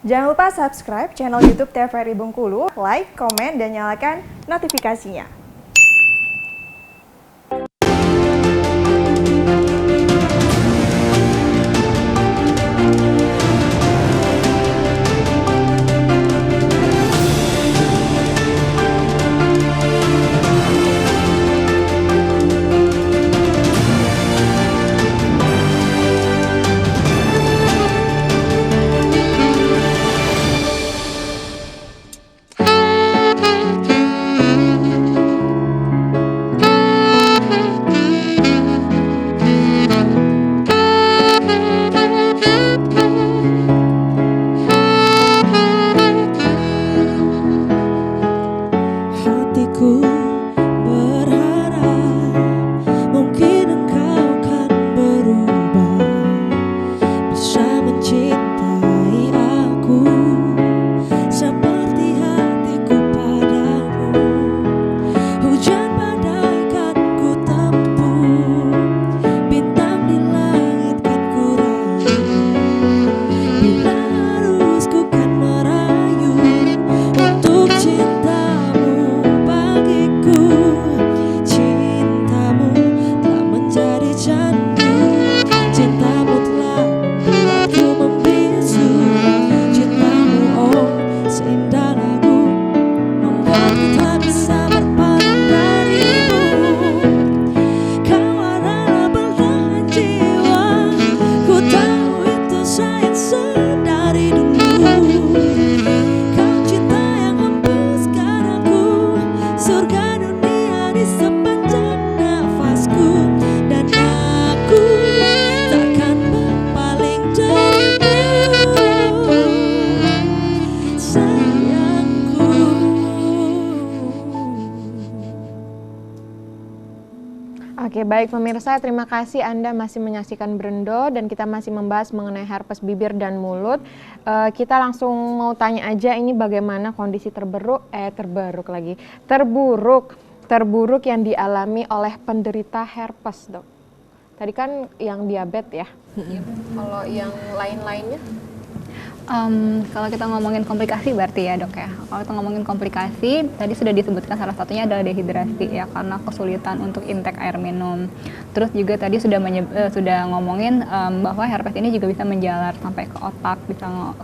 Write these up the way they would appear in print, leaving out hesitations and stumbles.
Jangan lupa subscribe channel YouTube TVRI Bengkulu, like, komen, dan nyalakan notifikasinya. Oke, baik pemirsa, terima kasih Anda masih menyaksikan Brendo dan kita masih membahas mengenai herpes bibir dan mulut. Kita langsung mau tanya aja, ini bagaimana kondisi terburuk yang dialami oleh penderita herpes, Dok? Tadi kan yang diabetes ya. Kalau yang lain-lainnya? Kalau kita ngomongin komplikasi berarti ya, Dok ya. Kalau kita ngomongin komplikasi, tadi sudah disebutkan salah satunya adalah dehidrasi ya, karena kesulitan untuk intake air minum. Terus juga tadi sudah ngomongin bahwa herpes ini juga bisa menjalar sampai ke otak.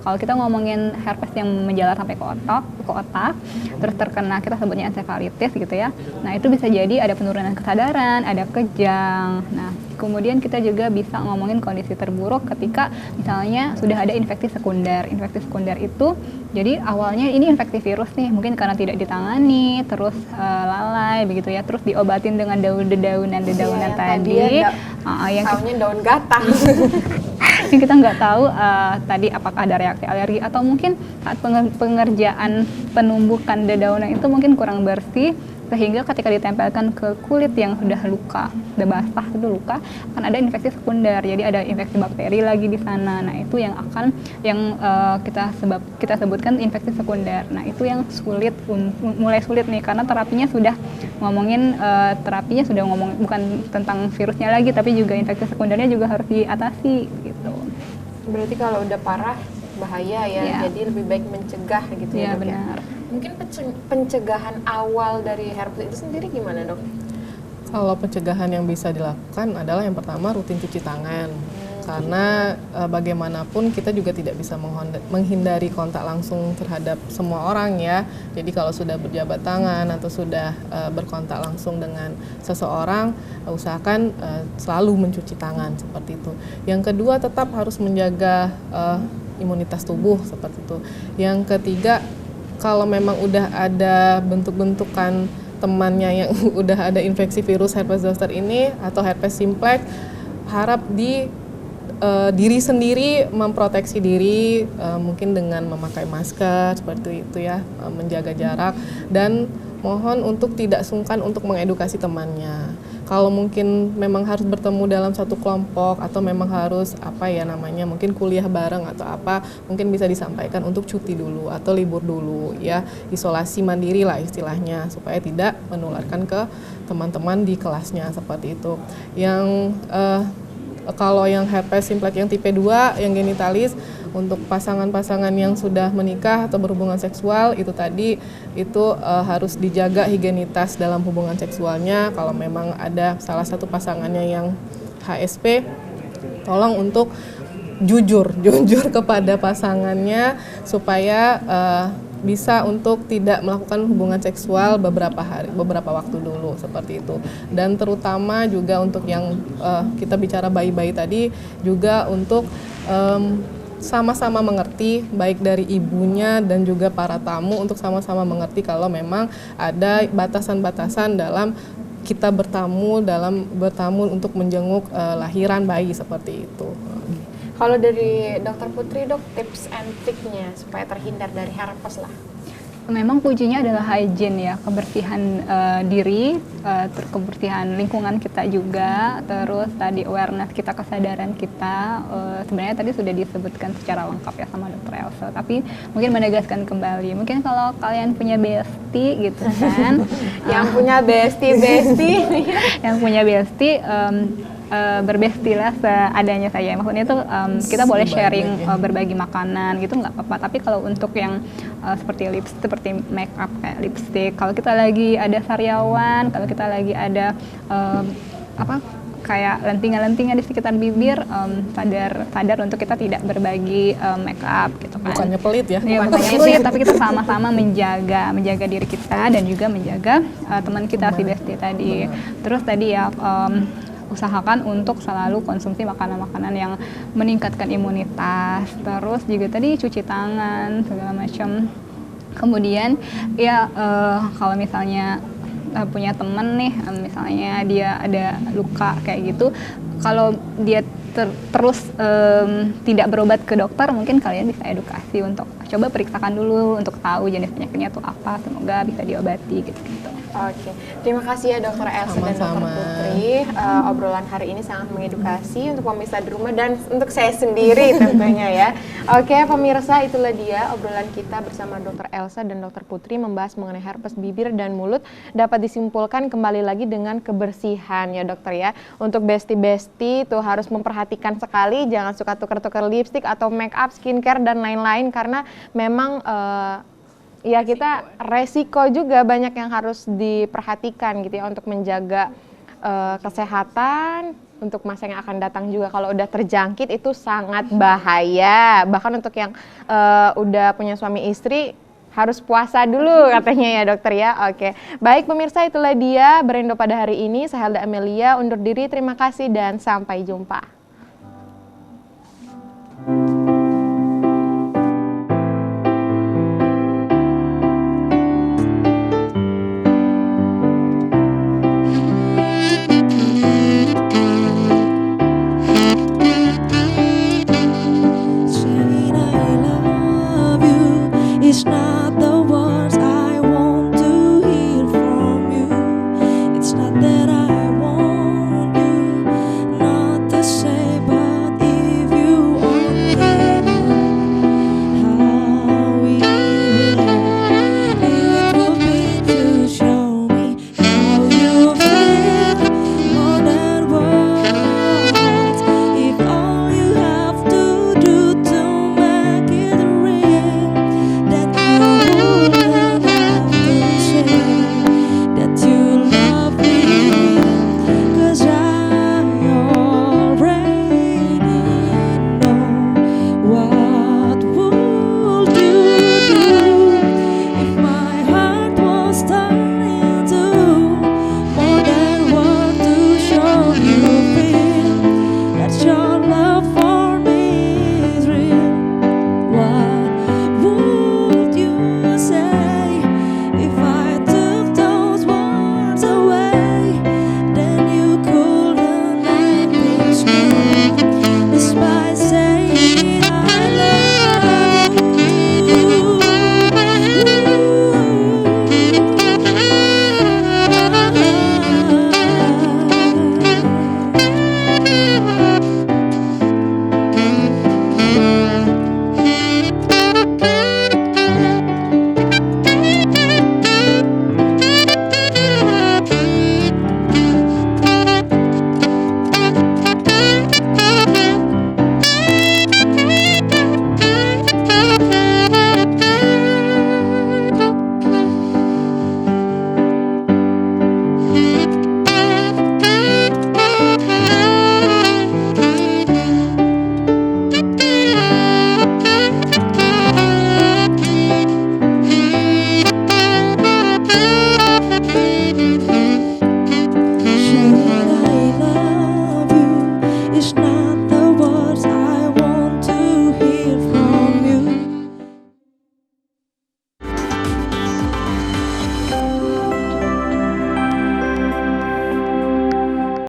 Kalau kita ngomongin herpes yang menjalar sampai ke otak, terus terkena, kita sebutnya encephalitis gitu ya. Nah, itu bisa jadi ada penurunan kesadaran, ada kejang. Nah, kemudian kita juga bisa ngomongin kondisi terburuk ketika misalnya sudah ada infeksi sekunder. Infeksi sekunder itu jadi awalnya ini infeksi virus nih, mungkin karena tidak ditangani, terus lalai begitu ya, terus diobatin dengan dedaunan tadi. Yang tahunya daun gatal. Yang kita nggak tahu tadi apakah ada reaksi alergi atau mungkin saat pengerjaan penumbukan dedaunan itu mungkin kurang bersih, sehingga ketika ditempelkan ke kulit yang sudah luka, sudah basah itu luka, akan ada infeksi sekunder. Jadi ada infeksi bakteri lagi di sana. Nah, itu yang kita sebutkan infeksi sekunder. Nah, itu yang mulai sulit nih, karena terapinya sudah ngomong bukan tentang virusnya lagi, tapi juga infeksi sekundernya juga harus diatasi gitu. Berarti kalau udah parah bahaya ya. Jadi lebih baik mencegah gitu ya, Dok. Benar. Mungkin pencegahan awal dari herpes itu sendiri gimana, Dok? Kalau pencegahan yang bisa dilakukan adalah yang pertama rutin cuci tangan. Karena bagaimanapun kita juga tidak bisa menghindari kontak langsung terhadap semua orang ya. Jadi kalau sudah berjabat tangan atau sudah berkontak langsung dengan seseorang, usahakan selalu mencuci tangan seperti itu. Yang kedua, tetap harus menjaga imunitas tubuh seperti itu. Yang ketiga, kalau memang udah ada bentuk-bentukan temannya yang udah ada infeksi virus herpes zoster ini atau herpes simplex, harap diri sendiri memproteksi diri, mungkin dengan memakai masker seperti itu ya, menjaga jarak, dan mohon untuk tidak sungkan untuk mengedukasi temannya. Kalau mungkin memang harus bertemu dalam satu kelompok atau memang harus mungkin kuliah bareng atau apa, mungkin bisa disampaikan untuk cuti dulu atau libur dulu ya, isolasi mandiri lah istilahnya, supaya tidak menularkan ke teman-teman di kelasnya seperti itu. Yang kalau yang herpes simplex yang tipe 2 yang genitalis, Untuk pasangan-pasangan yang sudah menikah atau berhubungan seksual itu tadi itu harus dijaga higienitas dalam hubungan seksualnya. Kalau memang ada salah satu pasangannya yang HSP, tolong untuk jujur kepada pasangannya supaya bisa untuk tidak melakukan hubungan seksual beberapa waktu dulu seperti itu. Dan terutama juga untuk yang kita bicara bayi-bayi tadi juga untuk sama-sama mengerti, baik dari ibunya dan juga para tamu, untuk sama-sama mengerti kalau memang ada batasan-batasan dalam kita bertamu untuk menjenguk lahiran bayi seperti itu. Kalau dari Dokter Putri, Dok, tips and triknya supaya terhindar dari herpes lah. Memang kuncinya adalah hygiene ya, kebersihan diri, kebersihan lingkungan kita juga, terus tadi awareness kita, kesadaran kita. Sebenarnya tadi sudah disebutkan secara lengkap ya sama Dokter Elsa, tapi mungkin menegaskan kembali. Mungkin kalau kalian punya bestie gitu kan, Yang punya bestie yang punya bestie, berbestilah seadanya saja. Maksudnya itu kita boleh sharing, berbagi makanan gitu nggak apa-apa. Tapi kalau untuk yang seperti make up kayak lipstick, kalau kita lagi ada sariawan, kalau kita lagi ada kayak lentingan-lentingan di sekitar bibir, sadar untuk kita tidak berbagi make up gitu kan. Bukannya pelit ya? Iya, bukannya pelit, tapi kita sama-sama menjaga diri kita dan juga menjaga teman kita si bestie tadi. Terus tadi ya usahakan untuk selalu konsumsi makanan-makanan yang meningkatkan imunitas, terus juga tadi cuci tangan segala macam. Kemudian ya kalau misalnya punya temen nih, misalnya dia ada luka kayak gitu, kalau dia terus tidak berobat ke dokter, mungkin kalian bisa edukasi untuk coba periksakan dulu untuk tahu jenis penyakitnya itu apa, semoga bisa diobati gitu-gitu. Oke, terima kasih ya Dokter Elsa dan Dokter Putri. Obrolan hari ini sangat mengedukasi untuk pemirsa di rumah dan untuk saya sendiri tentunya ya. Oke pemirsa, itulah dia obrolan kita bersama Dokter Elsa dan Dokter Putri membahas mengenai herpes bibir dan mulut. Dapat disimpulkan kembali lagi dengan kebersihan ya dokter ya. Untuk bestie-bestie tuh harus memperhatikan sekali, jangan suka tukar-tukar lipstick atau make up, skincare dan lain-lain, karena memang ya kita resiko juga banyak yang harus diperhatikan gitu ya untuk menjaga kesehatan untuk masa yang akan datang juga. Kalau udah terjangkit itu sangat bahaya, bahkan untuk yang udah punya suami istri harus puasa dulu katanya ya dokter ya. Oke, baik pemirsa, itulah dia Berendo pada hari ini. Saya Helda Amelia undur diri, terima kasih dan sampai jumpa.